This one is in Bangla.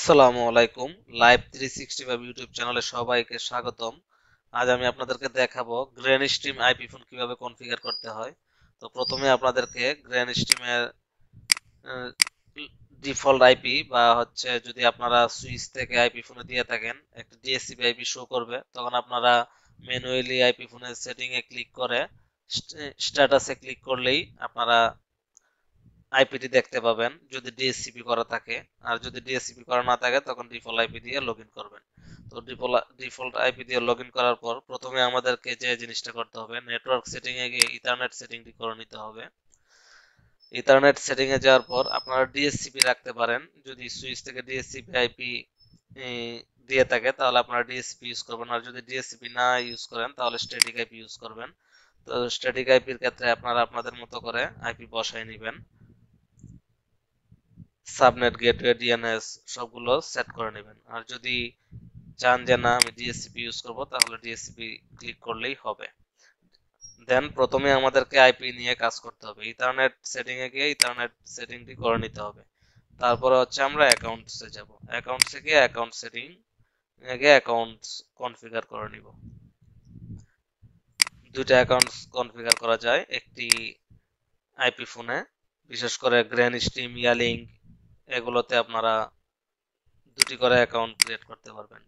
আসসালামু আলাইকুম। লাইভ 365 ইউটিউব চ্যানেলে সবাইকে স্বাগতম। আজ আমি আপনাদেরকে দেখাবো গ্র্যান স্ট্রিম আইপি ফোন কিভাবে কনফিগার করতে হয়। তো প্রথমে আপনাদেরকে গ্র্যান স্ট্রিমের ডিফল্ট আইপি বা হচ্ছে যদি আপনারা সুইচ থেকে আইপি ফোনে দিয়ে থাকেন একটা ডিএসসিপি আইপি শো করবে, তখন আপনারা ম্যানুয়ালি আইপি ফোনের সেটিং এ ক্লিক করে স্ট্যাটাসে ক্লিক করলেই আপনারা আইপিটি দেখতে পাবেন যদি ডিএসসিপি করা থাকে। আর যদি ডিএসসিপি করা না থাকে তখন ডিফল্ট আইপি দিয়ে লগ ইন করবেন। তো ডিফল্ট আইপি দিয়ে লগ ইন করার পর প্রথমে আমাদেরকে যে জিনিসটা করতে হবে, নেটওয়ার্ক সেটিং এ গিয়ে ইথারনেট সেটিংটি করে নিতে হবে। ইথারনেট সেটিং এ যাওয়ার পর আপনারা ডিএসসিপি রাখতে পারেন। যদি সুইচ থেকে ডিএসসিপি আইপি দিয়ে থাকে তাহলে আপনারা ডিএসসিপি ইউজ করবেন, আর যদি ডিএসসিপি না ইউজ করেন তাহলে স্ট্যাটিক আইপি ইউজ করবেন। তো স্ট্যাটিক আইপির ক্ষেত্রে আপনারা আপনাদের মতো করে আইপি বসায় নেবেন। সাবনেট, গেটওয়ে, ডিএনএস সবগুলো সেট করে নেবেন। আর যদি চান যে না আমি ডিএসসিপি ইউজ করব তাহলে ডিএসসিপি ক্লিক করলেই হবে। দেন প্রথমে আমাদেরকে আইপি নিয়ে কাজ করতে হবে। ইথারনেট সেটিং এ গিয়ে ইথারনেট সেটিংটি করে নিতে হবে। তারপরে হচ্ছে আমরা অ্যাকাউন্টসে যাব। অ্যাকাউন্টসে গিয়ে অ্যাকাউন্ট সেটিং এ গিয়ে অ্যাকাউন্টস কনফিগার করে নিব। দুইটা অ্যাকাউন্টস কনফিগার করা যায় একটি আইপি ফোনে। বিশেষ করে গ্র্যান স্ট্রিম, ইয়ালিংক এগুলোতে আপনারা দুটি করে অ্যাকাউন্ট ক্রিয়েট করতে পারবেন।